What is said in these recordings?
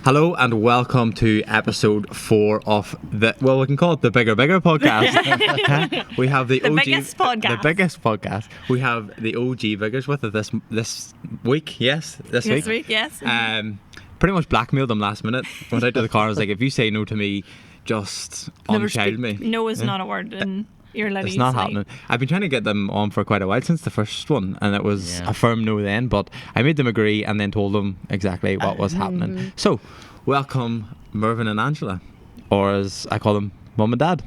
Hello and welcome to episode 4 of we can call it the Bigger podcast. We have the OG, biggest podcast. The biggest podcast. We have the OG Biggers with us this week. Yes, this week. Yes. Pretty much blackmailed them last minute. Went out to the car and was like, if you say no to me, just unchild me. No is not a word in your life. It's not happening. I've been trying to get them on for quite a while since the first one, and it was a firm no then, but I made them agree and then told them exactly what was happening. So, welcome Mervyn and Angela, or as I call them, Mum and Dad.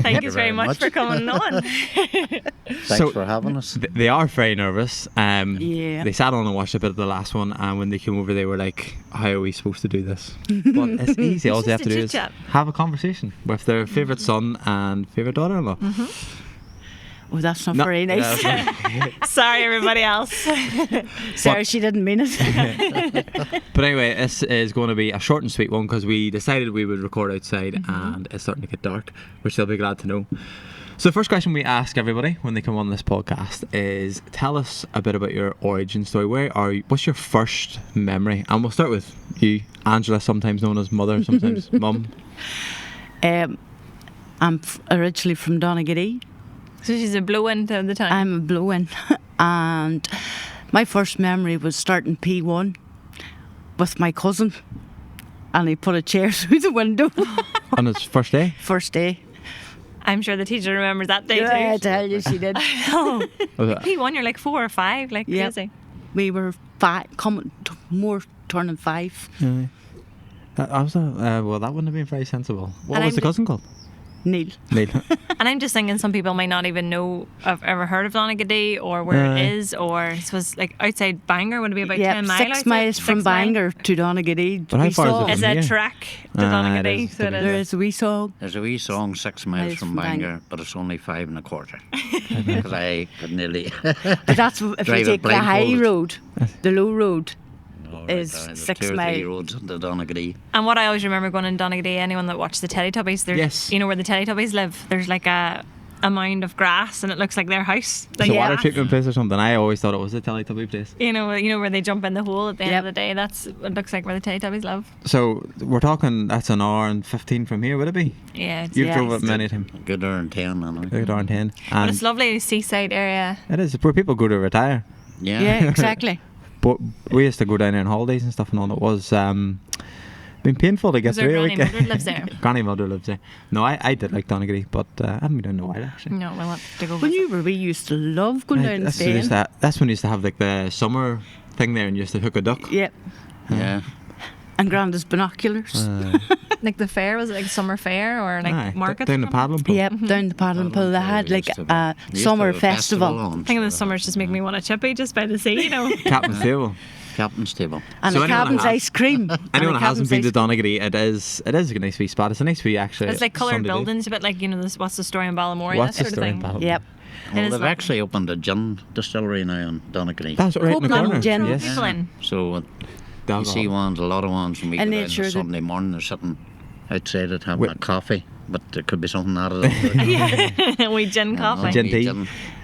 Thank you very much for coming on. Thanks for having us. They are very nervous. They sat on and watched a bit of the last one, and when they came over they were like, how are we supposed to do this? But it's easy. All they have to do is have a conversation with their favourite son and favourite daughter-in-law. Oh, that's not very nice. Sorry, everybody else. Sorry, she didn't mean it. But anyway, this is going to be a short and sweet one because we decided we would record outside and it's starting to get dark, which they'll be glad to know. So the first question we ask everybody when they come on this podcast is, tell us a bit about your origin story. What's your first memory? And we'll start with you, Angela, sometimes known as mother, sometimes mum. I'm originally from Donaghadee. So she's a blow-in at the time. I'm a blow-in. And my first memory was starting P1 with my cousin. And he put a chair through the window. On his first day? First day. I'm sure the teacher remembers that day too. Yeah, I tell you, she did. P1, you're like 4 or 5, like crazy. We were turning 5. Well, that wouldn't have been very sensible. What was the cousin called? Neil. And I'm just thinking some people might not even know, have ever heard of Donaghadee or where it is, or I suppose like outside Bangor, would it be about 10 miles? 6 miles from Bangor to Donaghadee. But how far is it? It's a track to Donaghadee. So there is a wee song. There's a wee song 6 miles from Bangor, but it's only 5 1/4. Because I could nearly. But that's if you take the high road, the low road. Is 6 miles. roads into Donaghadee. And what I always remember going in Donaghadee, anyone that watched the Teletubbies, there's you know where the Teletubbies live, there's like a mound of grass and it looks like their house. It's a water treatment place or something. I always thought it was a Teletubby place. You know where they jump in the hole at the end of the day. It looks like where the Teletubbies live. So we're talking, that's an hour and 15 from here, would it be? Yeah. You've drove it many times. A good hour and 10 anyway. Good hour and 10. But it's lovely seaside area. It is, where people go to retire. Yeah, exactly. But we used to go down there on holidays and stuff and all. It was been painful to get through. Granny Mildred lives there. Granny Mildred lives there. No, I did like Donaghadee, but I haven't been down in a while actually. No, we'll have to go. When you were wee, you used to love going down and staying. That's when you used to have like the summer thing there and you used to hook a duck. Yep. Yeah. And Grandad's binoculars. Like the fair, was it like summer fair or like market? Down the paddling pool. Yep, down the paddling pool. They had like a summer festival. I think the summers just make me want a chippy just by the sea, Captain's table. Captain's table. And So a Captain's ice cream. Anyone that hasn't been to Donaghadee, it is a nice wee spot. It's a nice wee actually. It's like coloured buildings, a bit like what's the story in Ballamore, that sort of thing. Yep. Well, they've actually opened a gin distillery now in Donaghadee. That's right in the corner. Gin. Yes. People in. So you see a lot of ones when we go down on Sunday morning, they're sitting outside it having a coffee, but there could be something added on to it. Yeah, we gin coffee. Gin tea.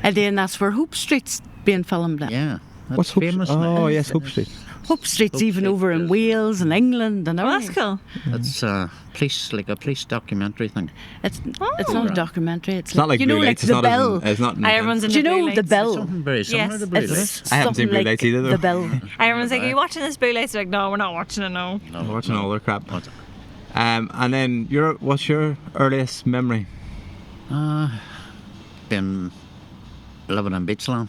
And then that's where Hope Street's being filmed at. Yeah. What's famous? Oh, yes, Hope Street. Hope Street's even over in Wales and England and everything. That's cool. It's a police documentary thing. It's not a documentary. It's not like you know, Blue like Lights. the Bell. It's not. Everyone's in Do you the Blue know Lights. the Bell? Something very similar to Blue Lights. I haven't seen Blue Lights either, though. The Bell. Everyone's like, are you watching this Blue Lights? They're like, no, we're not watching it, no. We're watching all their crap. And then, what's your earliest memory? Been living in Beachland.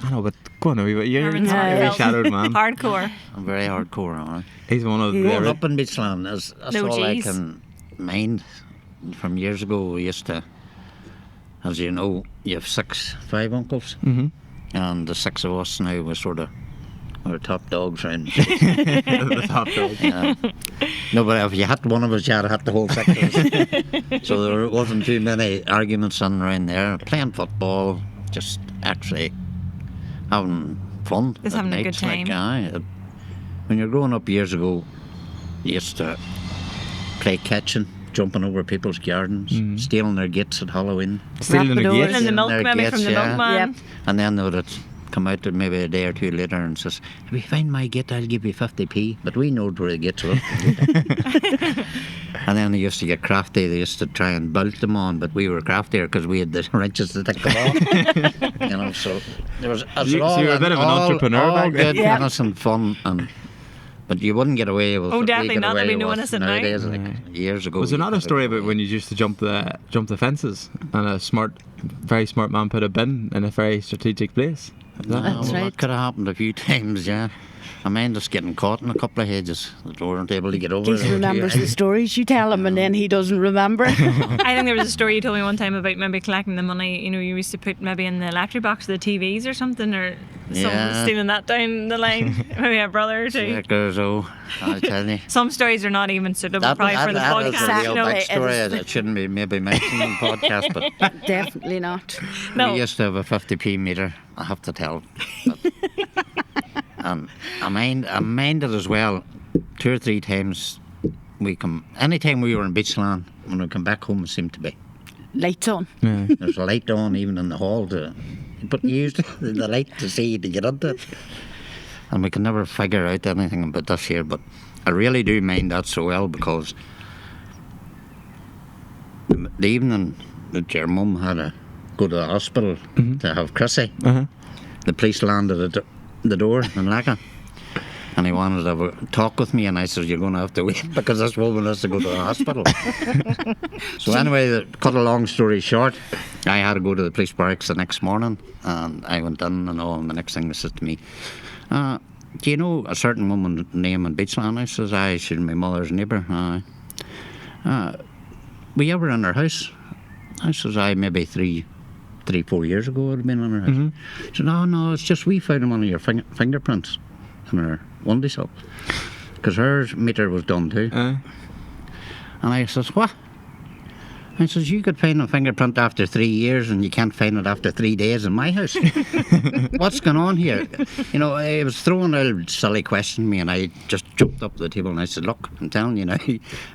I know, but go on a wee bit. You're Mervyn's a shadowed man. Hardcore. I'm very hardcore on it. He's one of Growing the... up in Beachland, that's No all I Gs. can mind. From years ago, we used to, as you know, you have 5 uncles. Mm-hmm. And the 6 of us now, we're top dogs round. the top dog. No, but if you hit one of us, you had to hit the whole 6 of us. So there wasn't too many arguments on around there. Playing football, just actually having fun. Just having a good time. When you're growing up years ago, you used to play catching, jumping over people's gardens, stealing their gates at Halloween. Stealing the gates. And the milk, Their maybe gates, from the milkman. Yep. And then they would come out maybe a day or two later and says, if you find my gate, I'll give you 50p. But we knowed where the gates were. And then they used to get crafty. They used to try and bolt them on, but we were craftier because we had the wrenches to take them off. You know, so there was So you were a bit of an entrepreneur all back then. good, innocent fun. But you wouldn't get away with Oh, what we definitely get not. There'd away be no with innocent now. nowadays, like years ago. Was there you not a could story get about away when you used to jump the fences and a very smart man put a bin in a very strategic place? Is that- That's That right. could have happened a few times, yeah. I mind us getting caught in a couple of hedges that we weren't able to get over. He They were too remembers high. the stories you tell him, and then he doesn't remember. I think there was a story you told me one time about maybe collecting the money. You know, you used to put maybe in the electric box of the TVs or something, or someone Yeah. stealing that down the line. Maybe a brother or two. Checkers, oh, I'll tell you. Some stories are not even suitable probably for the that is podcast. a You real know, big story. it is. It shouldn't be maybe mentioned on the podcast, but Definitely not. No. we used to have a 50p meter, I have to tell. But, and I mind it as well. 2 or 3 times anytime we were in Beachland, when we come back home, it seemed to be. Lights on. Yeah. There's a light on even in the hall, but you used the light to see to get into it. And we could never figure out anything about this here, but I really do mind that so well, because the evening that your mum had to go to the hospital to have Chrissy, Uh-huh. the police landed at the door in Lacca, and he wanted to have a talk with me, and I said, you're going to have to wait because this woman has to go to the hospital. So anyway, to cut a long story short, I had to go to the police barracks the next morning, and I went in and all, and the next thing they said to me, do you know a certain woman named in Beachland? I says, aye, she's my mother's neighbour. Were you ever in her house? I says, aye, maybe 3-4 years ago I'd been in her house. She said, no, it's just we found one of your fingerprints in her windowsill, because her meter was done too. And I says, what? I says, you could find a fingerprint after 3 years and you can't find it after 3 days in my house. What's going on here? You know, I was throwing a silly question at me, and I just jumped up to the table and I said, look, I'm telling you now.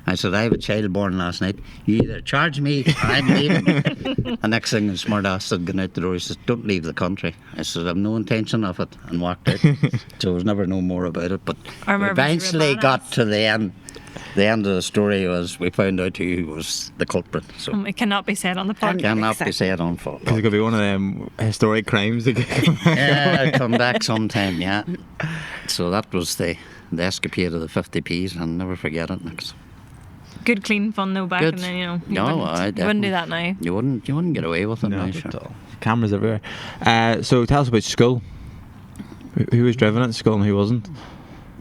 I said, I have a child born last night. You either charge me or I'm leaving. The next thing, the smart ass had gone out the door. He says, don't leave the country. I said, I've no intention of it, and walked out. So I was never no more about it. But Or we Mervyn's a real eventually badass. got to the end. The end of the story was we found out who was the culprit. So It cannot be said on the podcast. cannot be said on phone. Because it could be one of them historic crimes that could come back. Yeah, I'll come back sometime, yeah. So that was the escapade of the 50p's, and I'll never forget it next. Good clean fun though back Good. and then, you know. No, You wouldn't do that now. You wouldn't get away with it now, Not sure. at all. Cameras everywhere. So tell us about school. Who was driven at school and who wasn't?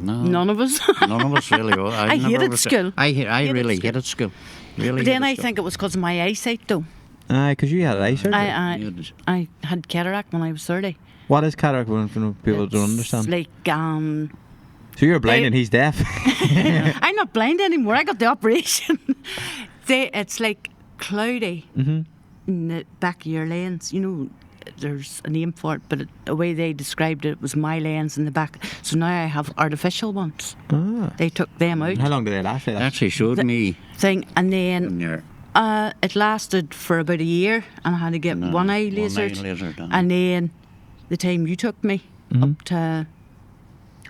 No, None of us. none of us really were. I never hated was- school. I Hated really school. hated school. Really But then I hated school. think it was because of my eyesight, though. Because you had eye surgery. I had cataract when I was 30. What is cataract for people It's don't understand? like, So you're blind they- and he's deaf. I'm not blind anymore. I got the operation. It's like cloudy in the back of your lens. You know, there's a name for it, but the way they described it was my lens in the back. So now I have artificial ones. Ah. They took them out. How long did they last? They actually showed me And then when you're it lasted for about a year, and I had to get one eye lasered. done. And then the time you took me up to,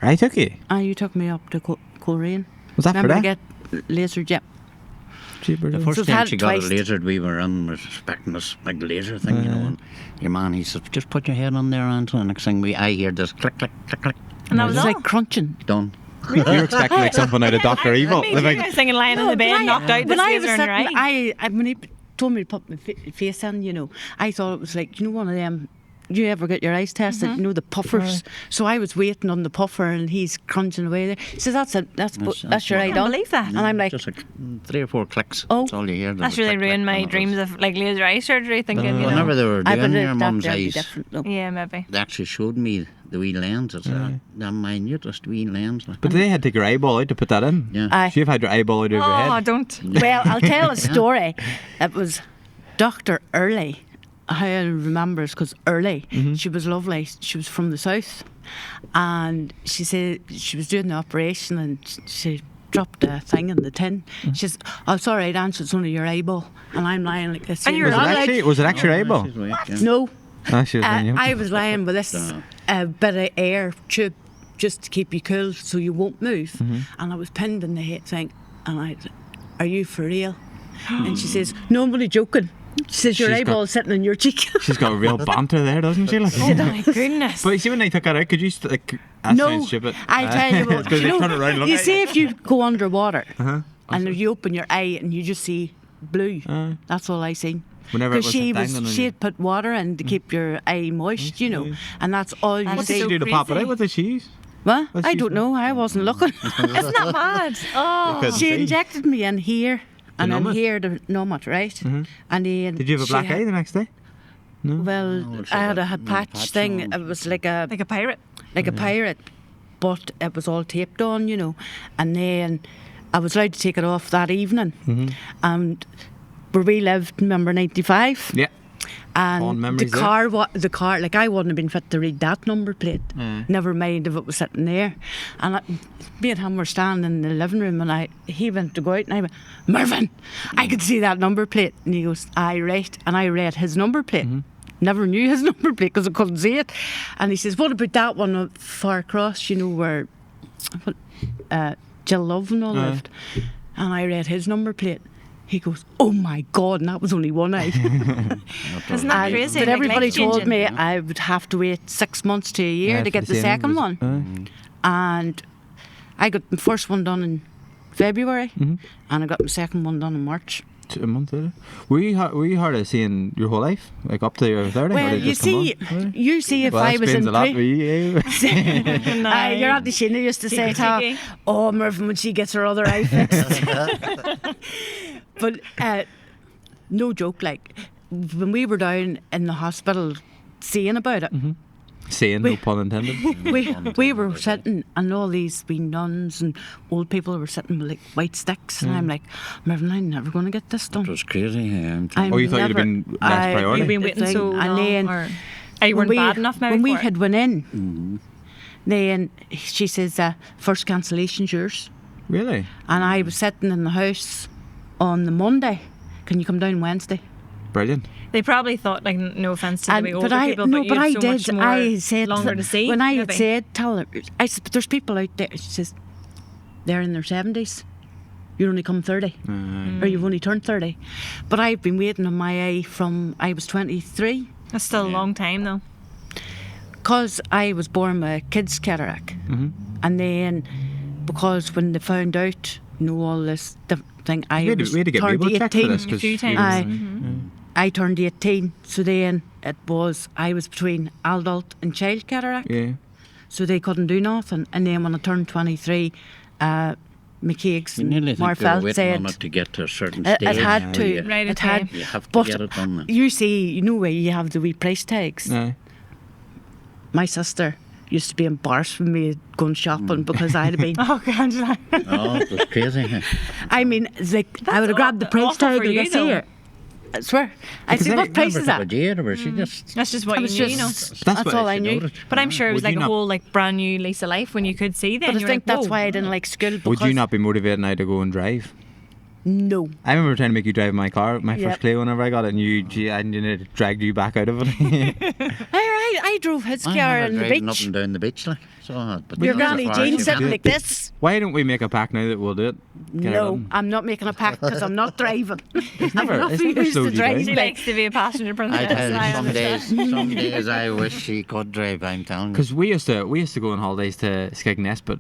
I took you. you took me up to Coleraine. Was that for Remember that? to get lasered? Yep. Cheaper. The than- first So I've time had she it got it twice. lasered, we were in, was expecting this big laser thing, you know, and your man, he said, just put your head on there, Angela. Next thing I hear this click, click, click, click. And that It was was all. like crunching. Done. You were expecting like something out of Doctor Evil. Me too. I was thinking lying in the bed, knocked out, this when I laser was in your sitting, eye. when he told me to put my face in, you know, I thought it was like, you know, one of them. You ever get your eyes tested? You know, the puffers. So I was waiting on the puffer, and he's crunching away there. He says, "That's your eye I can't done." believe that. And I'm like, Just like 3 or 4 clicks. Oh. That's all you hear. That's There's a really click, ruined click, my and it was- dreams of like laser eye surgery, thinking, you know. Whenever they were I doing bet your mum's that'd be eyes, different, though. Yeah, maybe. they actually showed me the wee lens. It's the minutest wee lens. Like. But they had to take your eyeball out to put that in. Yeah. Aye. So you've had your eyeball out of your Oh, head. don't. Well, I'll tell a story. It was Dr. Early. How I remember is because Early, she was lovely. She was from the south, and she said she was doing the operation, and she dropped a thing in the tin. She says, "Oh, it's all right, Ange, it's only your eyeball." And I'm lying like this. And you're Was it not actually? Was it actually your eyeball? She's right, yeah. No. Ah, she was lying, yeah. I was lying with this a bit of air tube just to keep you cool so you won't move. And I was pinned in the head thing, and I said, "Are you for real?" And she says, "No, I'm only joking." She says, "Your She's eyeball's sitting in your cheek." She's got a real banter there, doesn't she? Like, Oh my goodness. but you see, when they took her out, could you that No, sounds stupid. I tell you what. Because they turn around and look You at see, if you go underwater Uh-huh. and if you open your eye and you just see blue, that's all I seen. Whenever it Because was dangling on she you. had put water in to keep your eye moist, you know, and that's all you That's What did see. you do to pop it crazy. out? What did she use? What? What's I she don't know. I wasn't looking. Isn't that mad? Oh. Couldn't She see. injected me in here and numb in it? here to numb it, right? And then Did you have a she black had- eye the next day? Well, it's I like had a a patch patch thing. on. It was like a Like a pirate. pirate, but it was all taped on, you know. And then I was allowed to take it off that evening. And where we lived, remember 95? Yeah. And Fond the memories there. car, like I wouldn't have been fit to read that number plate. Never mind if it was sitting there. And me and him were standing in the living room, and he went to go out, and I went, "Mervyn, I could see that number plate." And he goes, "Aye, right." And I read his number plate. Never knew his number plate because I couldn't see it. And he says, "What about that one far across, you know, where Jill Love and all lived?" And I read his number plate. He goes, "Oh my God," and that was only one eye. Isn't that crazy? But Like everybody life-changing. told me I would have to wait 6 months to a year Yeah, to for get the the same second one. And I got my first one done in February, and I got my second one done in March. A month later. Were you hard of seeing your whole life, like up to your 30? or Well, did it you just come see, on? you see if Well, I that was explains in a lot. pre- Were you, Your Auntie Sheena used to say, Cheeky. "Oh, Mervyn, when she gets her other eye fixed." But no joke, like when we were down in the hospital seeing about it, saying no pun intended. we were sitting, and all these wee nuns and old people were sitting with like white sticks, and I'm like, "Mervyn, I'm never going to get this done." It was crazy. I'm Oh, you thought you'd have never- been less priority? You've been the waiting thing, so and long, then or you when weren't we- bad enough maybe when we for it? had went in, then she says, "First cancellation's yours." Really? And I was sitting in the house on the Monday. "Can you come down Wednesday?" Brilliant. They probably thought, like, no offense to the wee older but I people, no, but but you I have so did. much more I said longer to see. when I had maybe. said, "Tell her," I said, "But there's people out there." She says, "They're in their 70s. You're only come 30, or you've only turned 30." But I've been waiting on my eye from I was 23, That's still a long time though. because I was born with kids cataract, and then because when they found out, you know, all this thing, I We had was to get turned people checked for 18. this. A few 'cause times. you- I turned 18, so then I was between adult and child cataract, Yeah. so they couldn't do nothing. And then when I turned 23, McCaig's You nearly and think they were Marfell waiting said on it to get to a certain it stage. had to. You, Right, It okay. had. you have to But get it done. Now. you see, you know where you have the wee price tags. Aye. My sister used to be embarrassed with me going shopping because I'd have been. Oh, Angela. Oh, it was crazy. I mean, it's like I would have grabbed the price awful tag for like you, this though. here. I swear. I Because said, I "What price is that?" She just That's just what I you was knew, you know. just. That's That's what all I I she knew. noted. But I'm sure it was Would like you a not- whole like brand new lease of life when you could see then. But I You're think like, that's whoa. why I didn't like school. Would Because you not be motivated now to go and drive? No. I remember trying to make you drive my car, my Yep. first Clio, whenever I got it, and you dragged you back out of it. I drove his I car had on her the driving beach. up and down the beach, like. So, but Your not so granny far. Jane She sitting was- like this. Why don't we make a pact now that we'll do it? Get it No, done. I'm not making a pact because I'm not driving. I'm never- not it's never used slowed to you driving. She likes to be a passenger I princess. tell you, I some understand. days I wish she could drive. I'm telling you. Because we used to go on holidays to Skegness, but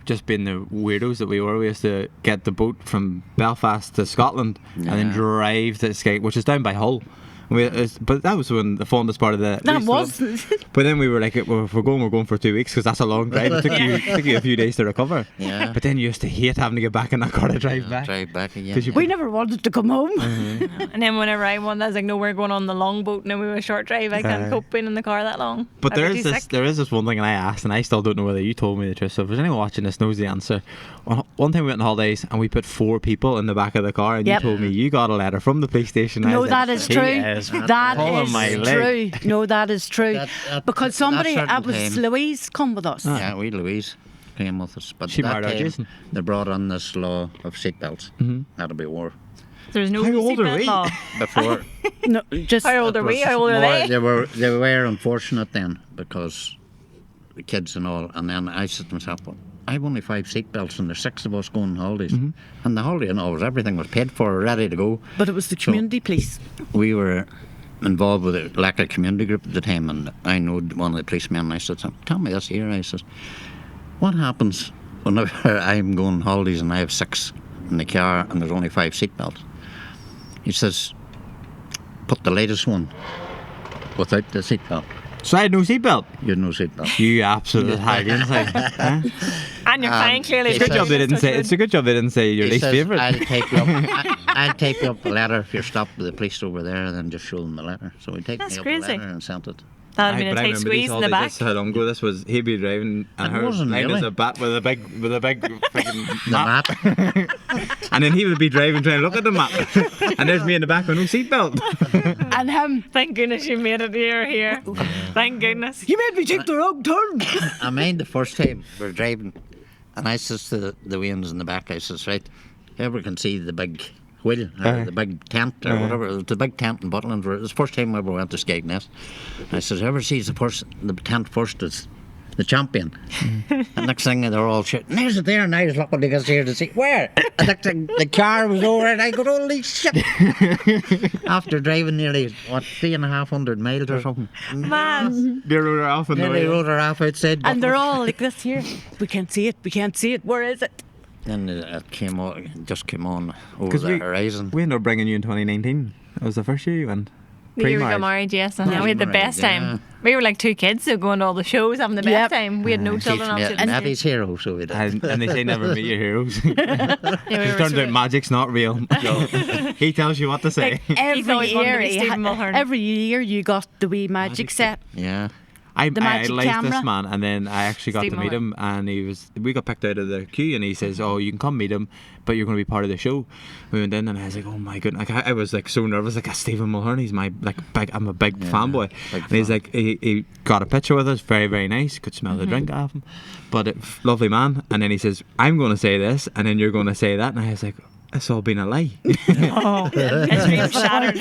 just being the weirdos that we were, we used to get the boat from Belfast to Scotland and then Yeah. drive to Skeg, which is down by Hull. But that was when the fondest part of the. we That used to love- wasn't. But then we were like, well, if we're going for 2 weeks because that's a long drive. It took you a few days to recover. Yeah. But then you used to hate having to get back in that car to drive back. Drive back again. 'Cause you- We never wanted to come home. And then whenever I won, I was like, no, we're going on the long boat. And then we were a short drive. I can't Aye. cope being in the car that long. But I'd be too sick. there is this one thing, and I asked, and I still don't know whether you told me the truth. So if there's anyone watching this knows the answer. One time we went on holidays and we put 4 people in the back of the car, and Yep. you told me you got a letter from the police station. I No, was that like, is "He true. is That pulling is my true. leg." No, that is true. That- Because somebody, that it was certain time- Louise come with us. Yeah, we Louise came with us. But She that married our time, Jason. They brought on this law of seatbelts. Mhm. That'll be war. There's no How old are seatbelt we? law. Before. No, just How old are we? How old are more- they? They were unfortunate then because the kids and all. And then I said to myself, well, I've only 5 seatbelts and there's 6 of us going on holidays. And the holiday and all, everything was paid for, ready to go. But it was the community police. We were involved with a local community group at the time, and I know one of the policemen, and I said to him, tell me this here. I says, what happens whenever I'm going on holidays and I have 6 in the car and there's only 5 seatbelts? He says, put the latest one without the seatbelt. So I had no seatbelt. You had no seatbelt. You absolute haggins. Like, huh? And you're fine, clearly. he It's a good job they says- didn't say. It's a good job they didn't say your He least says, favourite. I'll take you up. I'll take you up the ladder if you're stopped with the police over there, and then just show them the letter. So he take That's me up crazy. the ladder and sent it. That would have But been a I tight remember these squeeze in the holidays, back. this is how long ago this was. He'd be driving and It her wasn't line really. as a bat with a big fucking The map. map. And then he would be driving trying to look at the map. And there's me in the back with no seatbelt. And him, Thank goodness you made it here. Thank goodness. you made me take the wrong turn. I mind the first time we were driving, and I says to the Waynes in the back, I says, right, ever can see the big wheel, or the big tent, or whatever. It was the big tent in Butland. It was the first time I ever went to Skegness. I says, whoever sees the tent first is the champion. And next thing they're all shouting, there's it there, and I was looking to get here to see where. And next thing the car was over, and I go, holy shit! After driving nearly 3,500 miles or something, Man. They rode her off and nearly rode her off outside. And they're Butland. all like this here. We can't see it. We can't see it. Where is it? Then it came on, just came on over 'Cause the horizon. we ended up bringing you in 2019. That was the first year you went. The year we got Pre-marriage. married, yes, and we had the Pre-marriage, best yeah. time. We were like 2 kids, so going to all the shows, having the best Yep. time. We had no children, obviously. And Eddie's hero, so we did. And they say never meet your heroes. Yeah, we It were turns sort out of- magic's not real. He tells you what to say. He's always wanted to be he Stephen had- Mulhern. every year you got the wee magic set. Yeah. I The magic idolised this camera. man, and then I actually got Steve to meet Miller. him, and we got picked out of the queue, and he says, "Oh, you can come meet him, but you're going to be part of the show." We went in, and I was like, "Oh my goodness!" Like, I was like so nervous. Like, Stephen Mulhern, he's my I'm a big fanboy, big and he's fan. like, he got a picture with us, very very nice. Could smell the drink off him, but lovely man. And then he says, "I'm going to say this, and then you're going to say that," and I was like, "It's all been a lie." Oh, his dreams shattered.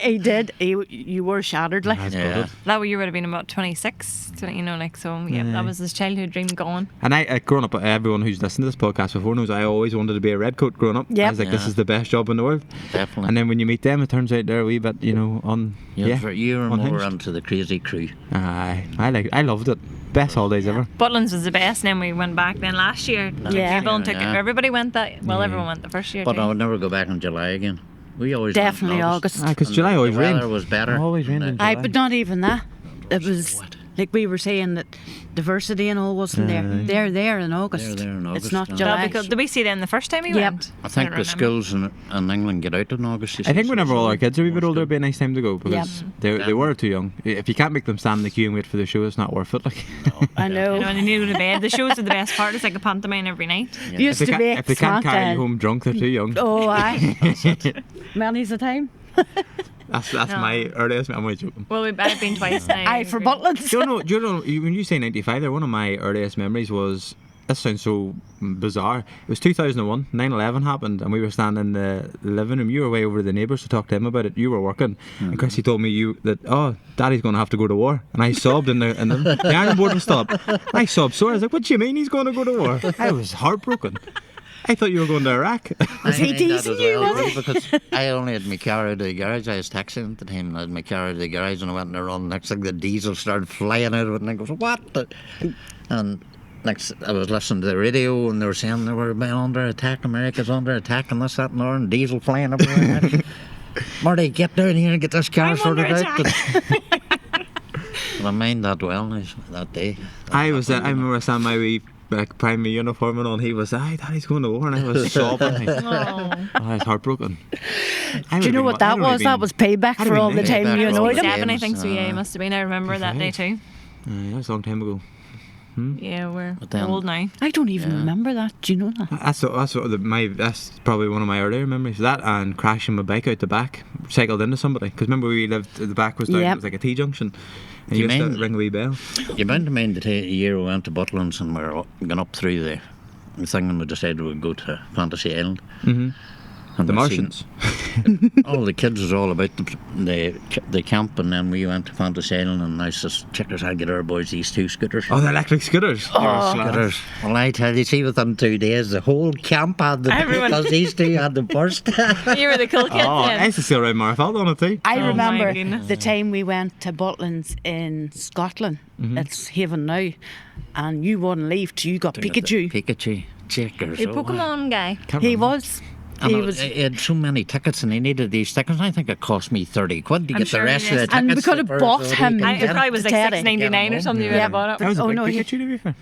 He did. You were shattered, like. Yeah. That way you would have been about 26, you know, like, so, yeah, that was his childhood dream gone. And I growing up, everyone who's listened to this podcast before knows I always wanted to be a redcoat growing up. Yep. I was like, this Yeah. is the best job in the world. Definitely. And then when you meet them, it turns out they're a wee bit, For you were more unhinged. into the crazy crew. I loved it. Best holidays ever. Butlins was the best, and then we went back then last year. Yeah. Took Yeah. everybody went that, well, everyone went the first year But too. I would never go back in July again. We always Definitely went in August. Because And July always the rained. weather was better. Always rained in Aye, July. but not even that. It was like we were saying that diversity and all wasn't there. They're there in August. They're there in It's August, not yeah. July. Did we see them the first time we Yep. went? I think don't the remember. schools in England get out in August. You I see, think so whenever it's all our kids are a wee bit more older, it'd be a nice time to go because they were too young. If you can't make them stand in the queue and wait for the show, it's not worth it. Like, I know. You know, and they need to go to bed. The shows are the best part. It's like a pantomime every night. Used if to make if they can't carry Santa. you home drunk, they're too young. Oh, aye. Many's the time. That's No. my earliest. I'm only joking. Well, I've been twice now. Aye, for Butlins. Do you know when you say 95 there, one of my earliest memories was, this sounds so bizarre, it was 2001, 9/11 happened, and we were standing in the living room. You were way over to the neighbours to talk to him about it. You were working, and Chrissy told me that Daddy's going to have to go to war, and I sobbed in the iron board was stopped. I sobbed sore. I was like, what do you mean he's going to go to war? I was heartbroken. I thought you were going to Iraq. Was he I think that teasing as you, well, was he? Because I only had my car out of the garage. I was taxiing at the time, and I had my car out of the garage, and I went in there on. Next thing, the diesel started flying out of it, and I goes, "What?" And next, I was listening to the radio, and they were saying they were being under attack. America's under attack, and this, that, and the other, and diesel flying everywhere. Marty, get down here and get this car I'm sorted under out. But I mind that well now, that day. I remember standing my wee primary uniform and on. He was, Daddy's going to war, and I was sobbing. Oh. I was heartbroken. Do you know what that was? That was payback I'd for have all been the there. time you Payback for annoyed all him. the 7, I think so, yeah, games, it must have been. I remember that day too. That was a long time ago. Yeah, we're But then- old now. I don't even remember that. Do you know that? That's probably one of my earlier memories. That and crashing my bike out the back, cycled into somebody. Because remember we lived, the back was down, Yep. it was like a T-junction. And Do you you used to mind- ring a wee bell. You bound to mind the year we went to Butlins and we were going up through the thing, and we decided we'd go to Fantasy Island. Mm-hmm. And The we seen- Martians. all the kids was all about the camp, and then we went to Fantasailing, and I says, checkers, I'll get our boys these 2 scooters. Oh, the electric scooters. Scooters. Well, I tell you, see, within 2 days, the whole camp had them Everyone- because these 2 had them first. You were the cool kid Oh, I then. used to still ride Marfeld on it too. I Oh my remember goodness. the time we went to Butlins in Scotland. It's Haven now. And you wouldn't leave till you got Pikachu. Pikachu. Checkers. The oh, Pokemon guy. He was. And He it- was. he had so many tickets, and he needed these tickets. I think it cost me 30 quid to I'm get sure the rest it of the is. tickets. And we could have for- bought so he him. could It get probably was like Teddy. $6.99 or something. You would Yeah. have bought That it. was a Oh, big no, he- Pikachu, to be fair.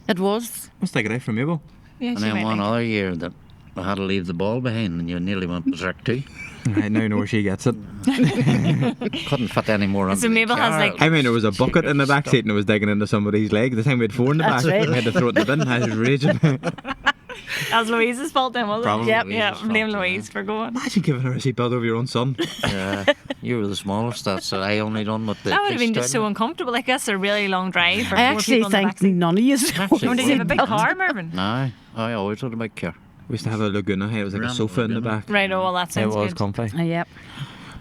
It was. Must take it out from Mabel. Yeah, And she then might one like it. other year that I had to leave the ball behind, and you nearly went berserk too. I now know where she gets it. Couldn't fit any more on So Mabel has, like- I mean, there was a bucket in the back seat and it was digging into somebody's leg. The time we had 4 in the That's back, right. I had to throw it in the bin. I was raging. That was Louise's fault then, wasn't Probably it? Yep. Yeah, Louise's blame fault, Louise for going. Imagine giving her a seatbelt over your own son. Yeah, you were the smallest. That's I only done with the. That would have been police just so toilet. uncomfortable. Like, that's a really long drive. For I 4 actually people in the think backseat. none of you. Actually, Oh, did you have a big car, Mervyn? No, I always had a big car. We used to have a Laguna. It was like a Remember sofa in the Laguna? back. Right, oh, well, that It sounds was good. comfy. Yep.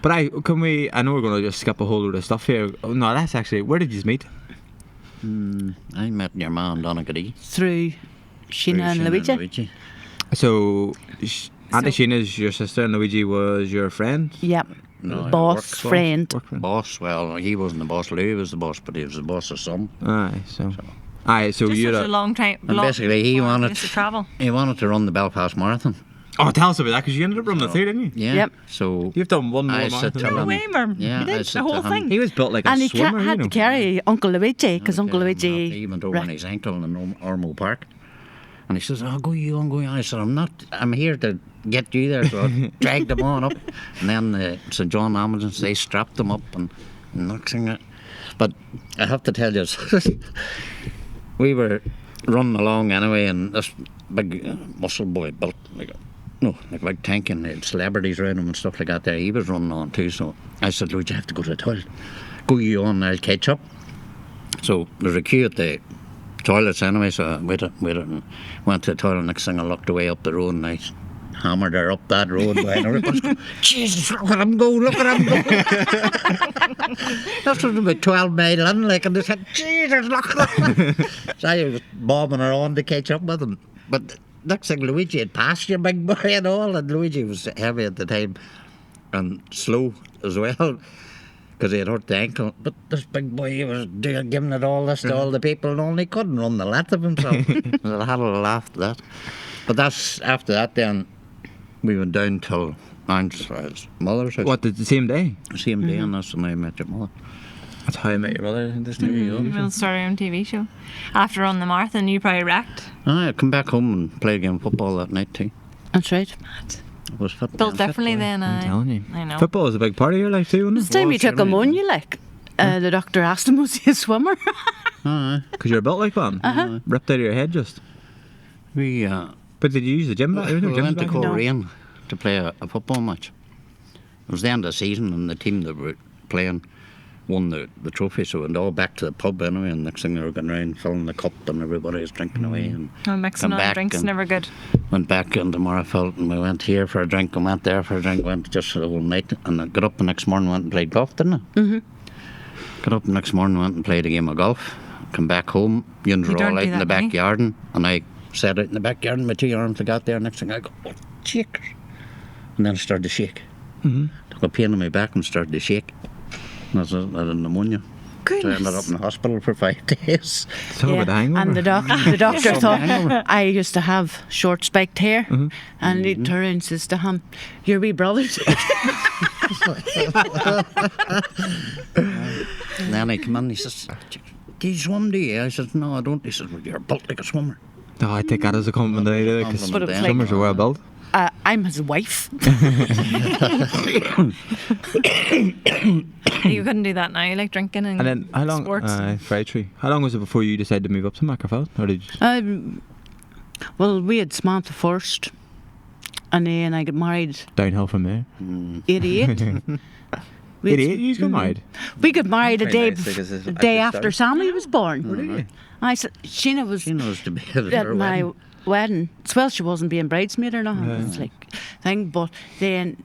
But I know we're going to just skip a whole load of stuff here. Oh, no, that's actually, where did you meet? I met your man Donegal. Through Sheena and Luigi. So, Auntie Sheena's your sister and Luigi was your friend? Yep. No, I Boss, worked for- friend. Work friend. Boss. Well, he wasn't the boss. Louis was the boss, but he was the boss's son. Aye, so. Aye, so Just you're such a long time. And basically, he wanted to travel. he wanted to run the Belfast Marathon. Oh, tell us about that, because you ended up running the thing, didn't you? Yeah. Yep. So You've done one more I said marathon. to No him- way, Mervyn. Yeah, You did I the said whole to him- thing. He was built like a And he swimmer, had you know. to carry Uncle Luigi because Uncle Luigi. He went over on his ankle in Ormo Park. And he says, "Oh, go you on, go you on." I said, I'm here to get you there. So I dragged him on up. And then St. John Ambulance, they strapped him up and next thing. But I have to tell you, we were running along anyway, and this big muscle boy built like a big tank, and they had celebrities around him and stuff like that there. He was running on too. So I said, "Lord, you have to go to the toilet. Go you on, I'll catch up." So there's a queue at the toilets anyway, so I waited and went to the toilet. Next thing I looked away up the road and I hammered her up that road behind everybody's going, "Jesus, look at him go, look at him go." This was about 12 mile in, like, and they said, "Jesus, look at him." So I was bobbing her on to catch up with him. But next thing, Luigi had passed your big boy and all, and Luigi was heavy at the time and slow as well, because he had hurt the ankle. But this big boy, he was giving it all this to all the people, and only couldn't run the length of himself. I had a laugh at that. But that's after that. Then we went down till his mother's house. What, the same day? Same day, and that's when I met your mother. That's how I met your brother. This There you go. We'll start our own TV show. After on the marathon, you probably wrecked. I come back home and play a game of football that night too. That's right. It was fit. Built differently then. I'm telling you. I know. Football is a big part of your life too, This isn't time Well, you took him surely. on, you like. The doctor asked him, was he a swimmer? Aye. it? Because you're built like one. Ripped out of your head just. We But did you use the gym back? we Gym went to back? Coleraine to play a football match. It was the end of the season, and the team that were playing won the trophy, so we went all back to the pub anyway, and next thing they were going around filling the cup and everybody was drinking away, and Oh, mixing come on back drinks and never good. went back into Marfelt, and we went here for a drink and went there for a drink, went just for the whole night, and I got up the next morning and went and played golf, didn't I? Got up the next morning and went and played a game of golf, come back home, yous You were don't all out do in the that many? backyard, and I sat out in the backyard and my 2 arms I got there, next thing I go, "Oh, shakers," and then I started to shake. Took a pain in my back and started to shake. And I had a pneumonia. So I ended up in the hospital for 5 days. Talk about the hangover. And the doctor thought I used to have short spiked hair, and he turned around and says to him, "Your wee brothers." And then I come in and he says, "Do you swim, do you?" I said, "No, I don't." He says, "Well, you're built like a swimmer." Oh, I take that as a compliment, because But it was swimmers are well built. I'm his wife. You couldn't do that now, like drinking and, And then how long? sports. Very true. How long was it before you decided to move up to Mackerfeld? Or did you Well, we had Samantha first, and then I got married downhill from there? 88. We had- 88, you got married. We got married a Very day, nice, because it's- day I just after started. Sammy was born. Really? I said, Sheena was She knows to be at at her my wedding. wedding. Well, she wasn't being bridesmaid or nothing. It's like thing. But then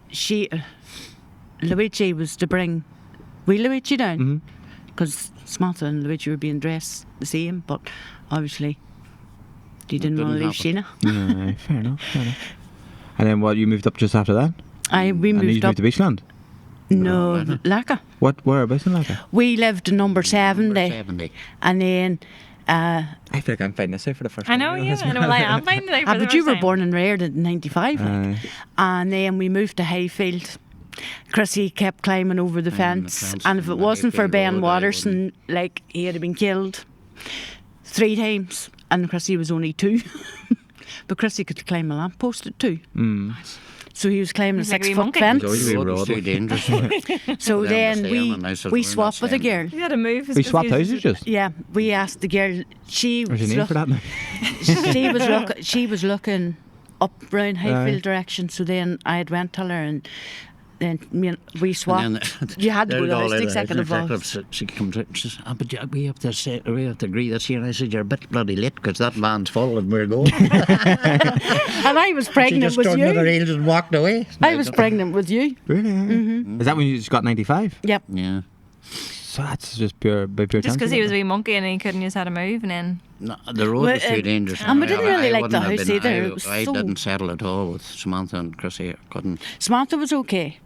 Luigi was to bring wee Luigi down because Samantha and Luigi were being dressed the same, but obviously they didn't want to leave Sheena. Aye, fair enough. And then what? You moved up just after that? We And you moved up. moved to Beachland? No, Lacca. Whereabouts in Lacca? We lived in number 70, 70. and then. I feel like I'm finding this out for the first I time. know, yeah. I know. Well, I am finding it out for the But you first were time. born and reared in 95. Aye. And then we moved to Hayfield. Chrissy kept climbing over the fence, fence and if it and wasn't for Hayfield Ben Road, I Watterson, like, he had been killed 3 times, and Chrissy was only 2. But Chrissy could climb a lamppost at 2. So he was climbing He's a like a wee 6-foot monkey. fence. Always The been road was road. too dangerous. So Them then to stay on and I said, we "We're not swapped with a staying." girl. You had to move. We swapped because houses just. Yeah, we asked the girl. She What's your was name for that now? she was looking up round Hayfield direction. So then I had went to her, and then we swapped. And then You had to go to the all house out of executive house office. She comes out and says, but we have to agree this year. And I said, you're a bit bloody late because that man's full and we're going. And I was She pregnant just with turned on her you. heels and walked away. I was pregnant with you. Really? Is that when you just got 95? Yep. Yeah. So that's just pure Just chance because to he get was a that. wee monkey and he couldn't use how to move, and then No, the road Well, was too dangerous. and we didn't really like the wouldn't have house been- either. It was I so- didn't settle at all with Samantha and Chrissy. I couldn't. Samantha was okay.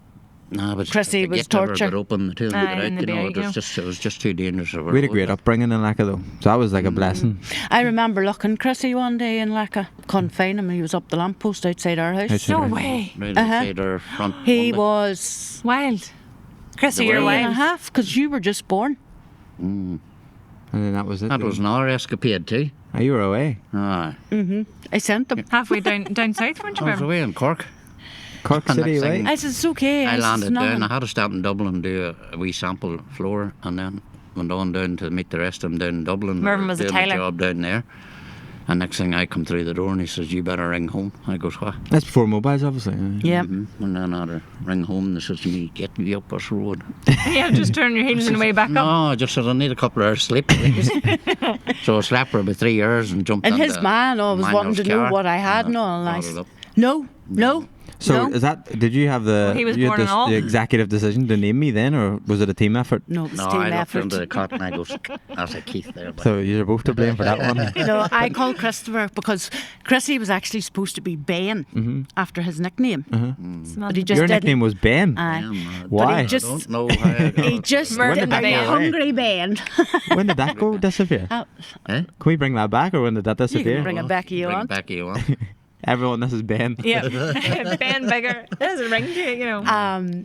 No, but Chrissy to was get to her, torture. but open the two and Aye, get in out, the you know, bag, it was just too dangerous. of a We had a road. great upbringing in Lacca though. So that was like a blessing. I remember looking Chrissy one day in Lacca. Couldn't find him. He was up the lamppost outside our house. Outside no our- way. Right Uh-huh. outside our front He window. was Wild. Chrissy, The you're way- 3 and a wild. half because you were just born. And then that was it. That was another escapade too. Oh, you were away. Aye. I sent him. Halfway down south, weren't you, I was Mervyn? away in Cork. Cork And City next away. thing- I said, it's okay. I said, landed "No." down. I had to stop in Dublin and do a wee sample floor, and then went on down to meet the rest of them down in Dublin. Mervyn was a doing tailor. job down there. And next thing I come through the door and he says, "You better ring home." I goes, "What?" That's before mobiles, obviously. Yeah. And then I had to ring home and they says to me, "Get me up this road." Yeah, just turn your heels on the way back up. No, I just said I need a couple of hours sleep. So I slept for about 3 hours and jumped And on his the man always wanting manual's to know car. what I had and all. And I brought it said, up. no. So no. is that? Did you have the? He was you had born and all. the executive decision to name me then, or was it a team effort? No, it was No, team I looked effort. into the cot and I goes, "That's a Keith there." But So you're both to blame for that one. No, I called Christopher because Chrissy was actually supposed to be Ben after his nickname. But he just Your didn't. nickname was Ben. Aye. Damn, Why? just- I don't know how I got He it. just Mervyn didn't the be a Ben. hungry Ben. When did that go disappear? Eh? Can we bring that back, or when did that You disappear? can bring it back if you Bring it want. back if you want. Everyone, this is Ben. Yeah. Ben bigger. There's a ring to it, you know.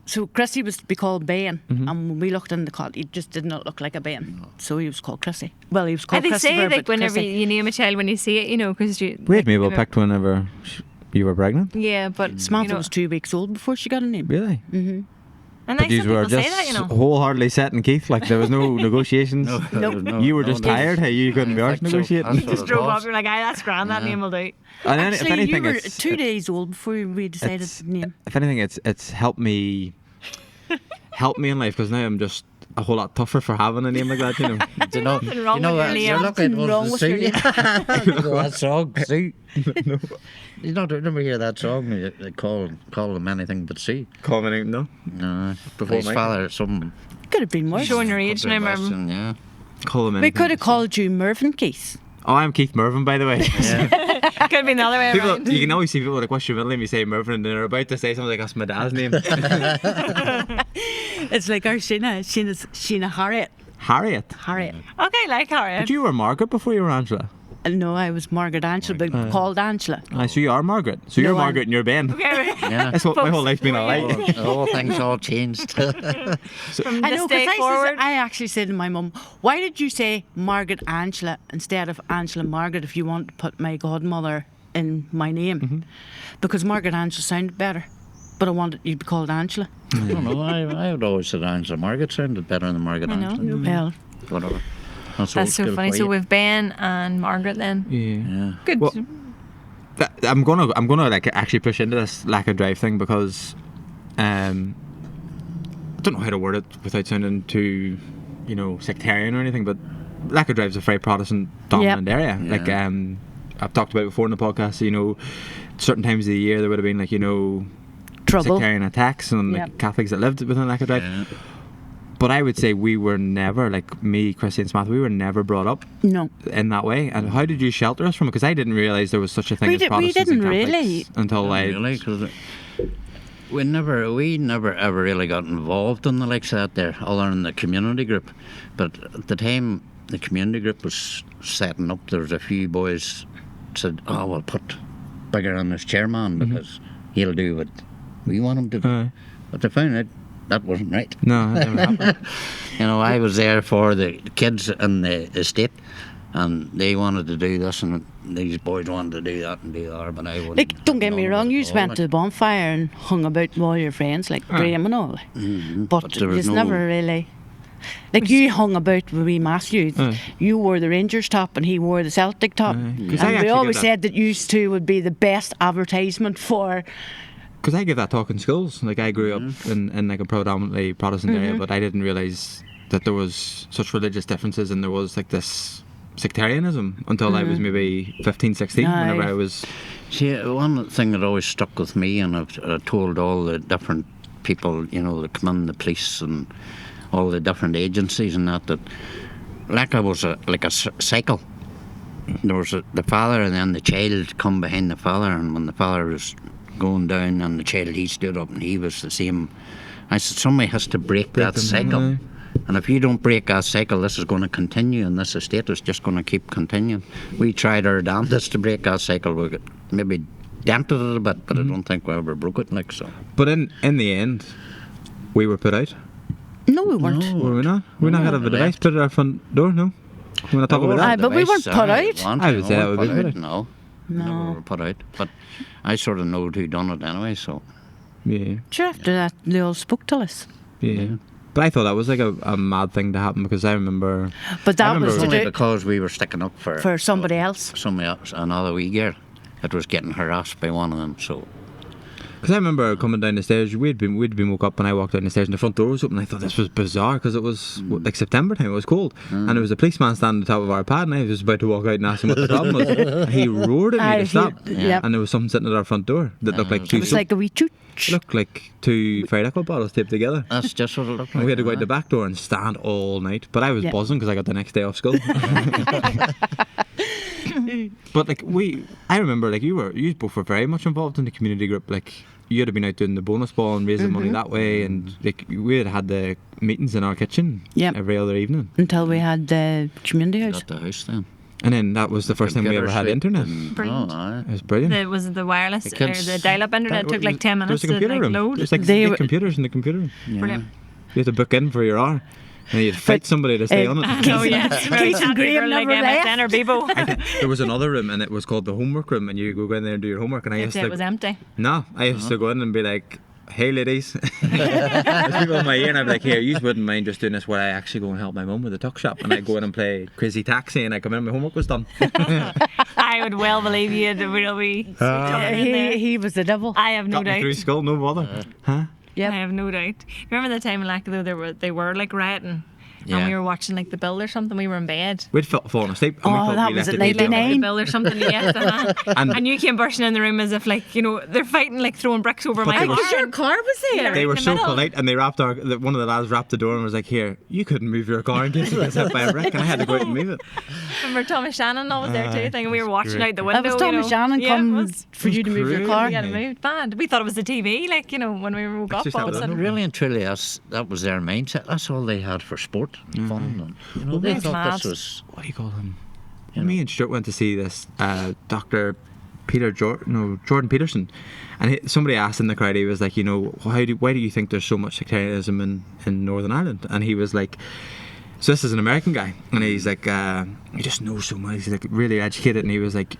So Chrissy was to be called Ben, and when we looked in the cot, he just did not look like a Ben. So he was called Chrissy. Well, he was I called think Christopher, say like but whenever Chrissy. you name a child when you see it, you know, because you. We had Mabel like, picked whenever you were pregnant. Yeah, but Samantha you know, was 2 weeks old before she got a name. Really? and But nice you that were people just say that, you know. wholeheartedly setting Keith. Like there was no negotiations. No, You were just tired. Hey, you couldn't be arsed I think so. negotiating. That's what Just it drove was. up, you're like, aye, that's grand, that name will do. And then, if Actually, anything, you were it's 2 days old before we decided it's- the name. if anything, it's helped me in life because now I'm just a whole lot tougher for having a name like that. You know. Do you know, Nothing wrong you know with your what? name. You're looking Nothing wrong at with Sue. your That song, Sue. You don't remember hear that song? They call them anything but Sue. Commenting, no. No, Before his Mike. father, some Could have been worse. Showing your age now, Mervyn. Western, yeah. Call him We anything. could have called you Mervyn Keith. Oh, I'm Keith Mervyn, by the way. Could be the other way People, around. you can always see people like, what's your middle name? You say Mervyn, and they're about to say something like, that's my dad's name. It's like our Sheena Harriet. Harriet. Harriet. Okay, like Harriet. But you were Margaret before you were Angela. No, I was Margaret Angela, but called Angela. Aye, so you are Margaret. So you're No, I'm- Margaret and you're Ben. Yeah. That's what my whole life's been alike. The whole thing's all changed. From I this know, day because forward. I actually said to my mum, why did you say Margaret Angela instead of Angela Margaret if you want to put my godmother in my name? Because Margaret Angela sounded better, but I wanted you to be called Angela. I don't know. I would always said Angela. Margaret sounded better than Margaret I know. Angela. Well, Whatever. That's old so school funny. for So you. with Ben and Margaret then. Yeah. Yeah. Good. Well, I'm gonna like actually push into this lack of drive thing because I don't know how to word it without sounding too, sectarian or anything, but lack of drive is a very Protestant dominant area. Yeah. Like I've talked about it before in the podcast. You know, certain times of the year there would have been like, you know, Trouble. sectarian attacks on like, Yep. Catholics that lived within Lack of Drive. Yeah. But I would say we were never, like me, Christy and Smith, we were never brought up No. in that way. And how did you shelter us from it? Because I didn't realise there was such a thing We as did- we Protestants and didn't Catholics really. until I... Really, 'cause we never ever really got involved in the likes of that there, other than the community group. But at the time the community group was setting up, there was a few boys said, "Oh, we'll put bigger on this chairman because he'll do what we want him to do." Aye. But they found out that wasn't right. No, that never happened. You know, I was there for the kids in the estate, and they wanted to do this, and these boys wanted to do that and do that, but I wouldn't. Like, don't get have me none of wrong, it you at just all, went to the bonfire and hung about with all your friends, like Graham and all. But there was you no- never really. Like, you hung about with wee Matthew. Aye. You wore the Rangers top and he wore the Celtic top. Aye. 'Cause I And actually we get always that- said that you two would be the best advertisement for. Because I give that talk in schools. Like I grew up in like a predominantly Protestant area, but I didn't realise that there was such religious differences and there was like this sectarianism until I was maybe 15, 16, whenever Aye. I was... See, one thing that always stuck with me, and I've told all the different people, you know, that come in, the police and all the different agencies and that like I was like a cycle. There was the father and then the child come behind the father, and when the father was going down and the child, he stood up and he was the same. I said, somebody has to break that them, cycle. aye. And if you don't break that cycle, this is going to continue, and this estate is just going to keep continuing. We tried our damnedest to break that cycle. We got maybe dented it a bit, but I don't think we ever broke it. Like so. But in the end, we were put out. No, we weren't. Were we not? We not had a device put at our front door, no? We want to talk about Aye, that? but we weren't put out. I would say that would be put out. No, No. never were put out. But I sort of know who done it anyway, so. Yeah, Sure, after that, they all spoke to us. yeah. But I thought that was like a mad thing to happen because I remember... But that remember was It's to only do because we were sticking up for somebody else. somebody else, another wee girl that was getting harassed by one of them. So Because I remember coming down the stairs, we'd been woke up when I walked down the stairs and the front door was open. I thought this was bizarre because it was like September time, it was cold. And there was a policeman standing at the top of our pad and I was about to walk out and ask him what the problem was. And he roared at me Aye, to stop. yep. And there was something sitting at our front door that looked like it two It was like a wee chooch. looked like two fairy liquid bottles taped together. that's just what it looked like. And we had to go out the back door and stand all night. But I was Yeah. buzzing because I got the next day off school. But like I remember like you both were very much involved in the community group. Like you had been out doing the bonus ball and raising money that way, and like we had the meetings in our kitchen Yep. every other evening. Until we had the community house. Got the house then. And then that was the first time we Computer ever had suite internet. and- Brilliant. Oh, aye. It was brilliant. Was it the wireless The or kids- the dial-up internet? It took like 10 There minutes was a to computer like room. load. There's like They 8 were- computers in the computer room. Yeah. Brilliant. You had to book in for your hour. And you'd fight somebody to stay on it. Oh yes, very Keith and chatty Graham for like never left. MSN or Bebo. There was another room and it was called the homework room, and you go in there and do your homework. And I used It to was empty. No, I used to go in and be like, "Hey, ladies," there's people in my ear, and I'd be like, "Here, you wouldn't mind just doing this where I actually go and help my mum with the tuck shop," and I go in and play Crazy Taxi, and I come in, my homework was done. I would well believe you had a real wee. He was the devil. I have no Got me doubt. through school, no bother. Huh? Yep. I have no doubt. Remember the time in Lackadoo they were like rioting, Yeah. and we were watching like The Bill or something. We were in bed. We'd fallen asleep. And we Oh, thought that we was left at the TV on. 99. The Bill or something. Yes, And- and you came bursting in the room as if like they're fighting, like throwing bricks over my they were car. so- Your car was there. They in were the so middle. polite, and they wrapped one of the lads wrapped the door and was like, "Here, you couldn't move your car in case it gets hit by a brick," and I had to go out and move it. Remember Thomas Shannon was there too. Thing we were watching great. out the window. That was Thomas Shannon Yeah, it come was. for you to move your crazy. car. We had it moved bad. We thought it was the TV, like when we woke up just all of a have it sudden. Really and truly, that was their mindset. That's all they had for sport and fun. And, they that's thought mad. this was. What do you call him? Me and Stuart went to see this Dr. Jordan Peterson, and somebody asked in the crowd, he was like, why do you think there's so much sectarianism in Northern Ireland? And he was like, so this is an American guy, and he's like, he just knows so much. He's like really educated, and he was like,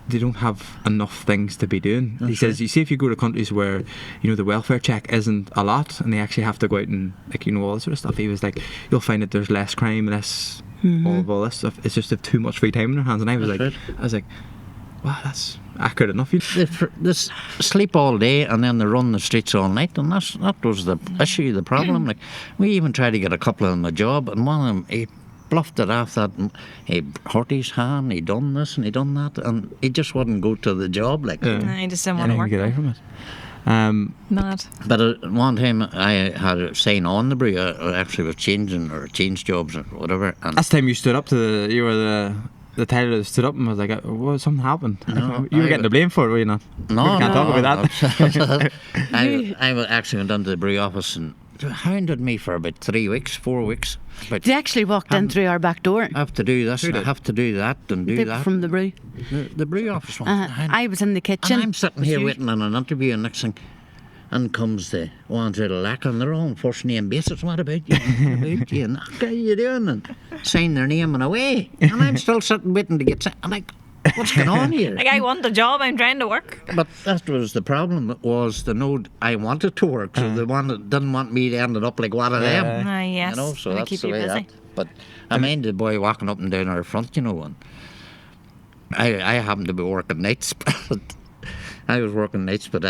they don't have enough things to be doing. He says, you see, if you go to countries where the welfare check isn't a lot, and they actually have to go out and all this sort of stuff. He was like, you'll find that there's less crime, less all this stuff. It's just they have too much free time in their hands. And I was like, wow, that's accurate enough. They sleep all day and then they run the streets all night, and that was the issue, the problem. Like, we even tried to get a couple of them a job, and one of them, bluffed it off that he hurt his hand, he done this and he done that, and he just wouldn't go to the job like. Yeah. I just didn't I want to think work. you get out from it. Mad. But one time I had a sign on the brew. I actually was changing or changed jobs or whatever. And Last time you stood up to you were the Tyler that stood up and was like, "What? Something happened." No, you were I- getting the blame for it, were you not? no, We can't talk about that. I actually went into the brew office and hounded me for about 3 weeks, 4 weeks. But They actually walked in through our back door. I have to do this, and I have to do that, and do People that. from the brew. The brew office one. I was in the kitchen. And I'm sitting here waiting on an interview, and next thing, in comes the ones out of lack on their own first name basis. What about you? What about you? And how you doing? And sign their name and away. And I'm still sitting waiting to get signed. I'm like, what's going on here? Like, I want the job, I'm trying to work. But that was the problem, was the node I wanted to work, so the one that didn't want me to end up like one of them. Ah, yes. You know, so They that's keep the you way busy. that. But I mind the boy walking up and down our front, you know, and I happened to be working nights, but I was working nights, but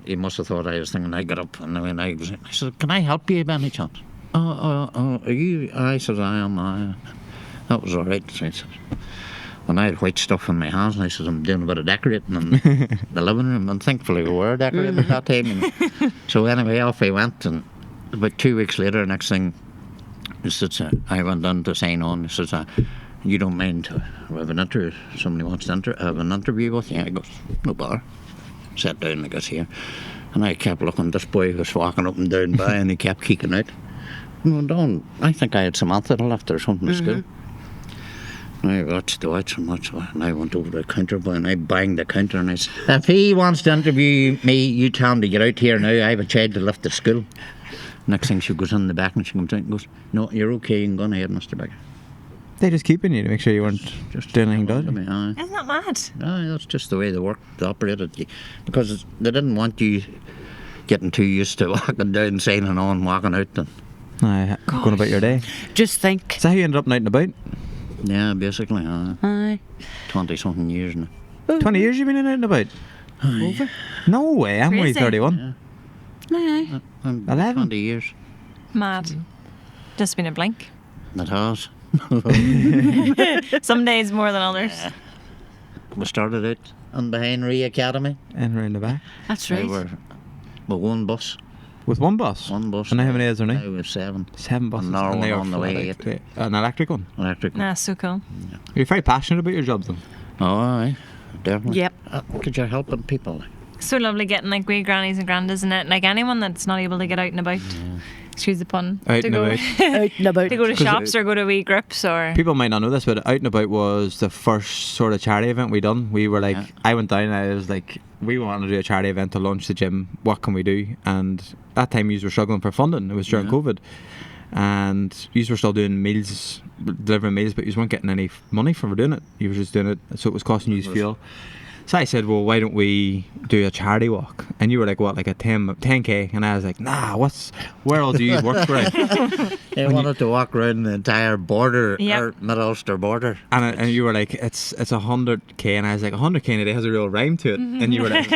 he must have thought I was thinking. I got up and when I said, "Can I help you by any chance?" Are you? I said, "I am." That was all right. So I said, when I had white stuff in my hands, and I said, "I'm doing a bit of decorating in the living room," and thankfully we were decorating at that time. And so anyway, off I went, and about 2 weeks later, next thing, he says, I went on to sign on. He says, "You don't mind we have an interview? Somebody wants to have an interview with you?" I goes, "No bother." Sat down, I guess, here, and I kept looking. This boy was walking up and down by, and he kept keeking out. No, don't. I think I had Samantha left or something to school. And I watched and I went over to the counter boy and I banged the counter and I said, "If he wants to interview me, you tell him to get out here now. I have a child to lift at school." Next thing she goes in the back and she comes out and goes, "No, you're okay, you can go on ahead, Mr. Becker." They just keeping you to make sure you weren't just doing anything dodgy. Isn't that mad? That's just the way they worked, they operated. Because they didn't want you getting too used to walking down, signing on, walking out. And, Aye, going about your day. Just think. Is that how you ended up out and about? yeah, basically, Aye. 20-something years now. 20 years you've been out and about? Over. No way, I'm only Crazy. 31. Aye. 20 years. Mad. Just been a blink. It has. Some days more than others. We started out on behind Ree Academy. And around the back. That's We right. were with one bus. With one bus? One bus. And how many is there I now? was 7. 7 buses. Another and they one are on the full way. electric. An electric one? Electric. Nah, so cool. You're very passionate about your job though. Oh, aye. Definitely. Yep. Because you're helping people. So lovely getting like wee grannies and grandas and it. Like anyone that's not able to get out and about. Excuse the pun. Out to and go about. Out and about. to go to 'Cause shops or go to wee groups or People might not know this, but Out and About was the first sort of charity event we done. We were like, Yeah. I went down and I was like, we wanted to do a charity event to launch the gym. What can we do? And that time you were struggling for funding. It was during COVID. And you were still doing meals, delivering meals, but you weren't getting any money for doing it. You were just doing it, so it was costing you fuel. So I said, well, why don't we do a charity walk? And you were like, what, like a 10K? And I was like, nah, where all do you work for? They wanted to walk around the entire border, Yep. or Mid-Ulster border. And you were like, it's 100K, and I was like, 100K in a day has a real rhyme to it. And you were like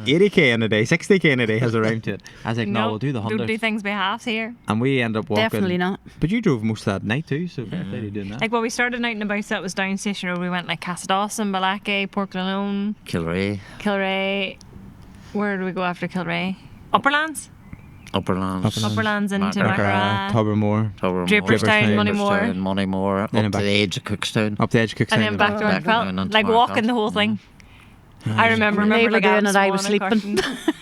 80K in a day, 60K in a day has a rhyme to it. I was like, no, we'll do the Don't do 100. things by halves here. And we end up walking. Definitely not. But you drove most of that night too, so fair play to you doing that. Like, well, we started out and about, so that was down Station Road. We went like Cassadawson, Balake, Portlanone, Kilray, Kilray. Where do we go after Kilray? Upperlands? Upperlands, Upperlands into Macarthur, Macarthur. Tobermore, Tobermoor, Draperstown, Draperstown, Moneymore. Up Then to back. the edge of Cookstown. up the edge of Cookstown. And then back to Back down Markfelt. into Like walking Markfelt. the whole thing. I remember When they were like doing Adam it, I was Swan and sleeping.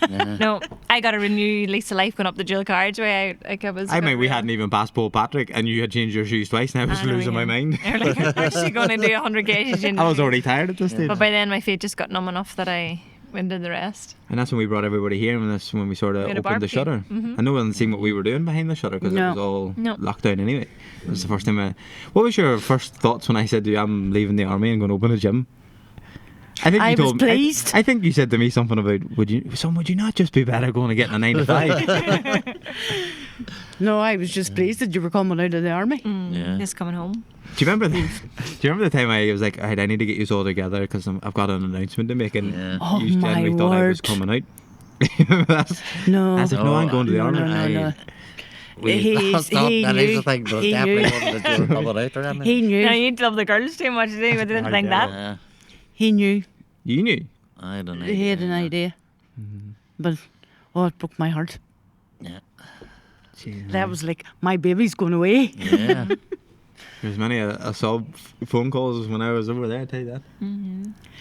Carson. No, I got a renewed lease of life going up the dual carriageway. Like I was. I mean, we hadn't even passed Paul Patrick, and you had changed your shoes twice, and I was I know, losing my yeah. mind. You're like, I'm actually going to do 100 k's. I was already tired at this stage. But by then, my feet just got numb enough that I went and did the rest. And that's when we brought everybody here, and that's when we sort of We had a opened the barbecue. shutter. And no one seen what we were doing behind the shutter because it No. was all No. locked down anyway. It was the first time. What was your first thoughts when I said to you, I'm leaving the army and going to open a gym? I think I you was told me. pleased. I think you said to me something about would you not just be better going to get a 9 to 5? No, I was just pleased that you were coming out of the army. Yeah. Just coming home. Do you remember the time I was like, alright, I need to get you all together because I've got an announcement to make, and Yeah. Oh, you my generally thought I was word. coming out. Remember that? No. I was like, no, I'm going to the No, army. no, no, no. That is the thing, but he definitely knew. wasn't that you were coming out or anything. He knew. No, you'd love the girls too much, didn't you? I didn't think that. Yeah, He knew. You knew. I don't know. He had an idea. But, it broke my heart. Yeah. That was like, my baby's going away. Yeah. There's many a sub phone calls when I was over there, I tell you that.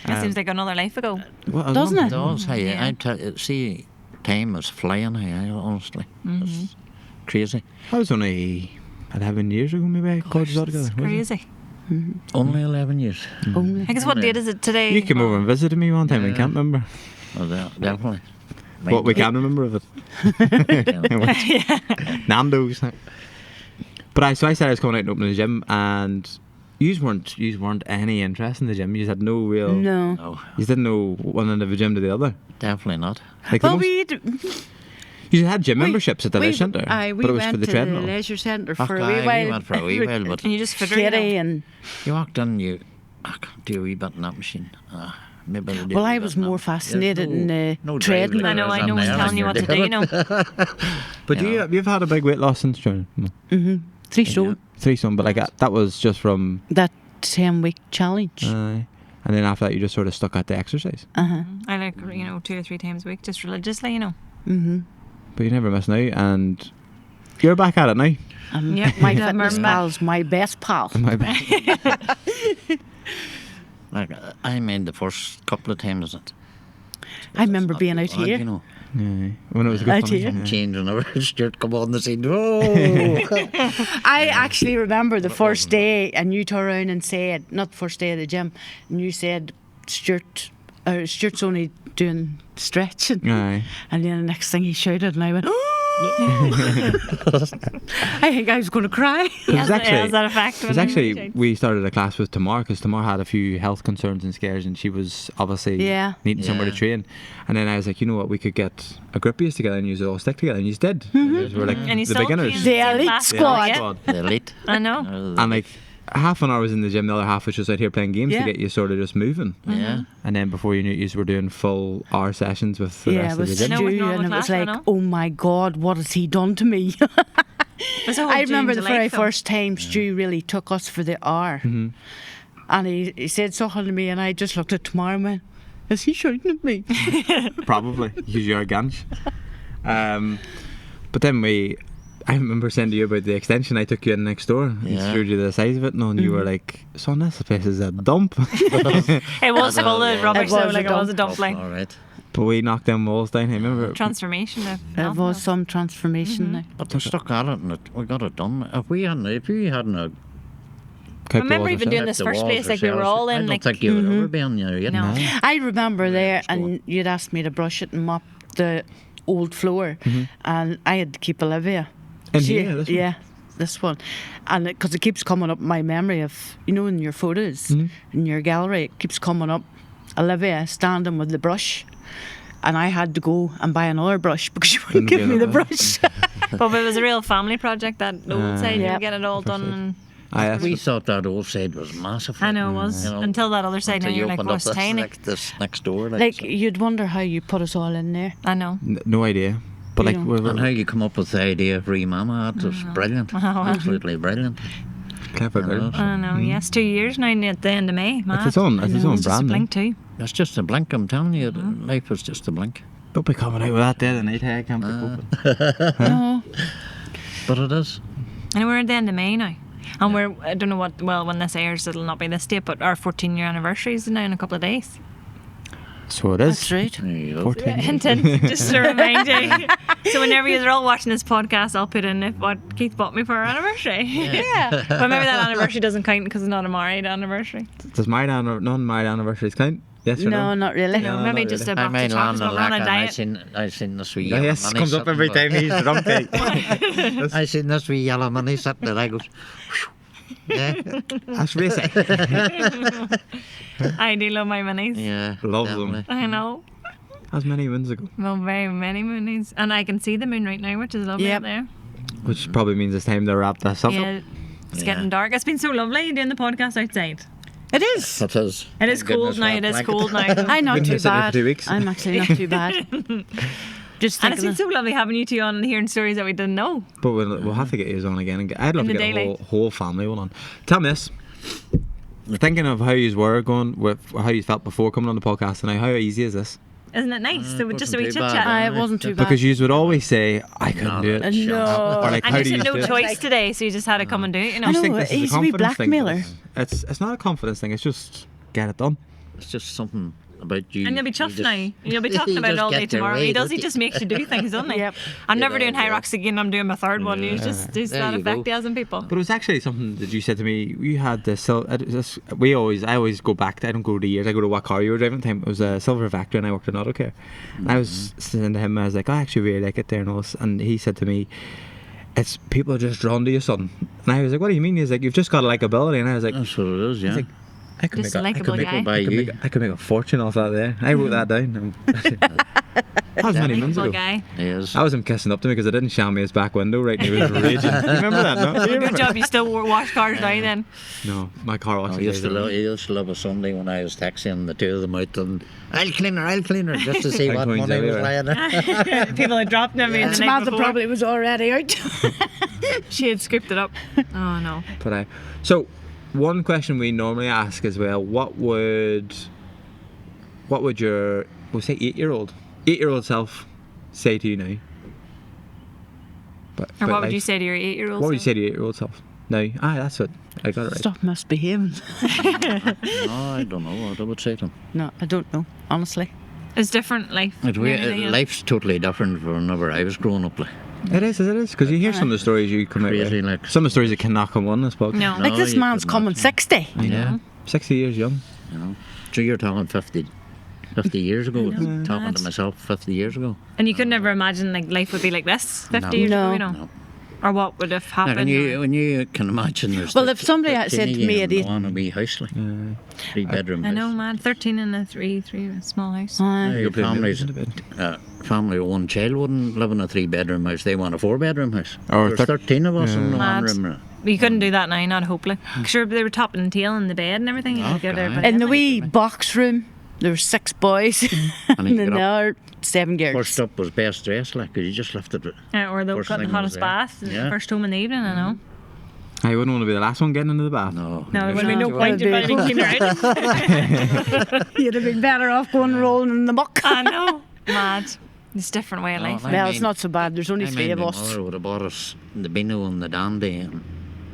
It seems like another life ago. Well, Doesn't it? Does, hey, Yeah. I tell you, see, time is flying, hey, honestly. It's crazy. That was only 11 years ago, maybe I called you all together. It's was it? crazy. Only 11 years. Only. I guess what date is it today? You came over and visited me one time, I Yeah. can't remember. Oh, definitely. What we can remember of it. Nando's. But I started I was coming out and opening the gym, and you weren't any interest in the gym. You had no real. No. No, You didn't know one end of the gym to the other. definitely not. Like the Well, most, you had gym memberships at the leisure centre, we but it was went for the to treadmill. the leisure centre Oh, for a aye, wee we while. went for a wee while, but And you just fit Kitty and you walked in, I can't do a wee bit in that machine. Maybe I'll do well, a wee I bit was in that. more There's fascinated in the drive treadmill. I know, like I know. there He's is telling you what to do, you know. But You you've had a big weight loss since training. 3 stone. 3 stone, but like that was just from. That 10-week challenge. And then after that, you just sort of stuck at the exercise. I like, 2 or 3 times a week, just religiously, But you never miss now, and you're back at it now. Yeah, My yeah, fitness Mervyn. pal's my best pal. My bad. Like, I mean, the first couple of times that. I remember being out You here. know, Yeah, when it was a good Out fun. here. Yeah. changing over, Stuart come on the scene. Oh, I actually remember the first day, and you turned around and said, not the first day of the gym, and you said, Stuart's only doing stretching. Aye. And then the next thing he shouted, and I went, oh! I think I was going to cry. It was actually, has that effect? it was actually we started a class with Tamar because Tamar had a few health concerns and scares, and she was obviously Yeah. needing somewhere to Yeah. train. And then I was like, you know what, we could get a group of us together and use it all stick together, and you did. We were like And you the still beginners. train The in elite class, squad. yeah. the elite. I know. And like half an hour was in the gym, the other half was just out here playing games Yeah. to get you sort of just moving. Yeah. And then before you knew it, you were doing full hour sessions with the Yeah, rest it of the was gym. I know, with Stu, normal and it class, was I like, know. oh my God, what has he done to me? It's a whole I remember June, the July very film. first time Stu really took us for the hour. And he said something to me, and I just looked at Tamara and went, is he shouting at me? Probably because you're a ganch. But then I remember saying to you about the extension. I took you in next door and Yeah. showed you the size of it, and you were like, "Son, this place is a dump." It was full of yeah. rubbish, It though, was like a it was a dump. dumpling. All right. But we knocked them walls down. I remember. Transformation of There nothing was else. some transformation there. But we stuck at it, and we got it done. If you hadn't Kept I the remember walls even ourselves. doing this first place, like we were all I in, don't like, think you would ever be on there yet. No. I remember there, it's and cool. you'd asked me to brush it and mop the old floor, and I had to keep Olivia. In here, this one? Yeah, this one. And because it keeps coming up in my memory of, in your photos, in your gallery, it keeps coming up Olivia standing with the brush. And I had to go and buy another brush because you wouldn't Didn't give me get the it, brush. But it was a real family project, that old side. Yeah. You get it all done. And We thought that old side was massive. I know it was. You know, Until that other side, now until you're like, opened oh, up it's this tiny. this next door. Like, so. you'd wonder how you put us all in there. I know. No idea. But like, You we And how were you come up with the idea of Remama, that was brilliant. Absolutely brilliant. clever girls. I know, yes. 2 years now at the end of May. It's its own It's just a brand. now. blink too. It's just a blink, I'm telling you. Life is just a blink. Don't be coming out with that dead night. Hey, I can't be coping. No. But it is. And we're at the end of May now. And we're, I don't know what, well, when this airs, it'll not be this date, but our 14-year anniversary is now in a couple of days. So it is. That's right. There you go. 14. Hint, hint, just to remind you. So whenever you're all watching this podcast, I'll put in what Keith bought me for our anniversary. Yeah. But maybe that anniversary doesn't count because it's not a married anniversary. Does non-married anniversaries count? Yes or No, no? not really. No, No, maybe not just really. a I box mean, of chocolates, but we're on a I diet. seen this wee Yeah, yellow yes, money comes up sitting every there. time he's drunk. eh? I seen this wee yellow money sitting there. I goes, yeah, That's racing. I do love my minis. yeah. Loves them. definitely. I know. As many moons ago. Well, very many moonies. And I can see the moon right now, which is lovely Yep. up there. Which probably means it's time to wrap this up. Yeah, it's Yeah. getting dark. It's been so lovely doing the podcast outside. It is. It is. It is Thank cold goodness now. that It is blanket. cold now. I'm not Been too missing it for bad. 2 weeks. I'm actually not too bad. Just And it's thinking. been so lovely having you two on and hearing stories that we didn't know. But we'll have to get you on again. And I'd love In to the get a daily. whole family one on. Tell me this. Thinking of how you were going with how you felt before coming on the podcast and how easy is this? Isn't it nice? So just a wasn't wee too chit bad, chat. It wasn't too bad. Because you would always say, I couldn't do it. No. Or like, And how you do you had no do it? choice today, so you just had to come and do it, you know. I know. think this is he's a a wee confidence thing, but blackmailer. it's not a confidence thing. It's just get it done. It's just something about you. And you'll be you chuffed just- now. You'll be talking you about it just all day get your tomorrow. way, He does. don't He you? just makes you do things, doesn't he? Yep. I'm never Yeah, doing high yeah. rocks again. I'm doing my third one. He's just he's There that you effect go. he has on people. But it was actually something that you said to me. You had the I always go back. I don't go to years. I go to what car you were driving at the time. It was a Silver Vectra, and I worked in auto care. And I was saying to him, I was like, I actually really like it there and all this. And he said to me, it's people are just drawn to you, son. And I was like, what do you mean? He's like, you've just got a likability. And I was like, That's what it is, yeah. like, I could Just make a likeable guy. By you. I could make a fortune off that there. I wrote that down. That was many months Likeable ago. guy. He is. I was him kissing up to me because I didn't sham me his back window, right? And he was raging. You remember that, no? You Good remember? job. You still wash cars now then. No, my car washes. I used to love a Sunday when I was taxiing the two of them out and I'll clean her, just to see Like what Queen's money was everywhere. lying there. People had dropped them in the night Samantha before. probably was already out. She had scooped it up. Oh no. But so one question we normally ask as well: what would your we'll say 8-year-old self say to you now? But Or what would you say to your 8-year-old? What would you say to your 8-year-old self? No, that's it. I got it right. Stop misbehaving. No, I don't know what I would say to him. No, I don't know, honestly. It's different life. Life's totally different from whenever I was growing up. Like. It is, because you hear some of the stories you come out with. Crazy, like. Some of the stories that cannot come on this podcast. No. Like this you man's could coming not, 60. I know. 60 years young. You know. So you're talking 50 years ago. Talking mad. to myself 50 years ago. And you could never imagine like life would be like this 50 years No. ago, you know. No. Or what would have Like, happened. when you can imagine there's Well, if somebody had said to me at eight, eight- on a wee house, like 3-bedroom I house. know, man. 13 and a three small house. Your family with one child wouldn't live in a 3-bedroom house. They want a 4-bedroom house. Or There's 13 of us in the one Mad. room. You couldn't do that now, not hopefully. Sure, they were topping and tailing the bed and everything. You had to get Okay. everybody In the like- wee box room, there were 6 boys. And and you then get up. there 7 girls. First up was best dressed, like, 'cause you just lifted it. or they'll First cut the thing hottest was there. bath. Yeah. First home in the evening, I know. I wouldn't want to be the last one getting into the bath. No. No, there would be no No. point. You'd better be cleaner out. You'd have been better off going rolling in the muck. I know. Mad. It's a different way of life. I Well, mean- it's not so bad. There's only I 3 mean, of my us. mother would have bought us the Beano and the Dandy and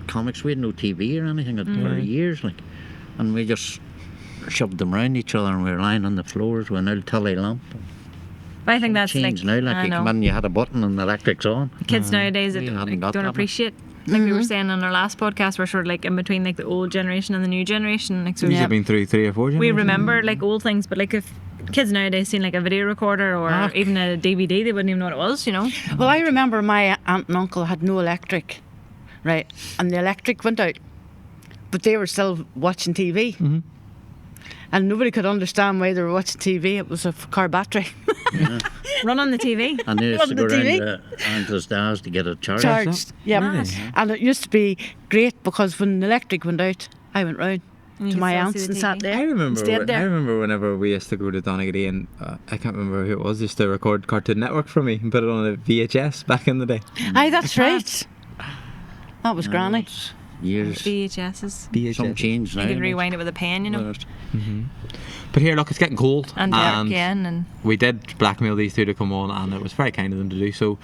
comics. We had no TV or anything for years, like, and we just shoved them around each other and we were lying on the floors with an old telly lamp. But I think that's Changed like, now, like I you know. come in, you had a button and the electric's on. Kids nowadays we that hadn't like, got don't that. appreciate. Like we were saying on our last podcast, we're sort of like in between like the old generation and the new generation. Like so, You've been through 3 or 4 we generations. remember like old things, but like if kids nowadays seen like a video recorder or even a DVD, they wouldn't even know what it was. You know. Well, I remember my aunt and uncle had no electric, right? And the electric went out, but they were still watching TV. Mm-hmm. And nobody could understand why they were watching TV. It was a car battery. Run on the TV. And they used to On go the TV? around Aunt's dad's to get a charge. Charged. Yeah. Mad. And it used to be great because when the electric went out, I went round And you to could my still aunt's see the and sat TV. there. I remember. and stayed there. I remember whenever we used to go to Donegal and I can't remember who it was. Used to record Cartoon Network for me and put it on a VHS back in the day. Aye, that's right. That was granny. It's years. VHSs. VHS. Some change now. You could like. rewind it with a pen, you know. But here, look, it's getting cold, And dark again, and we did blackmail these two to come on, and it was very kind of them to do so.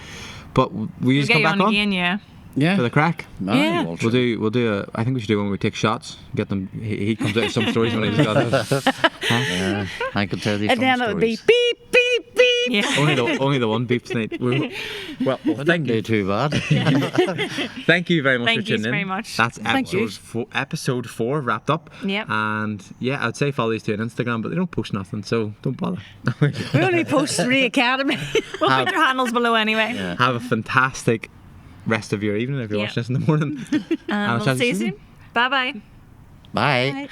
But we we'll just get come you back on on again, yeah. Yeah. for the crack. No, Yeah. well, We'll do a. I think we should do one where we take shots. Get them. He comes out with some stories when he's got it. Yeah, I could tell you And some then it would be stories. beep, beep, beep. Yeah. only the one beeps tonight. Well, I didn't do too bad. thank you very much Thank for tuning yous in. very much. That's Thank you. episode 4 wrapped up. Yep. And yeah, I'd say follow these two on Instagram, but they don't post nothing, so don't bother. We only post 3 Academy. We'll put their handles below anyway. Have a fantastic rest of your evening if you're Yeah. watching this in the morning. And I'll we'll chat to see you you soon. soon. Bye-bye. Bye.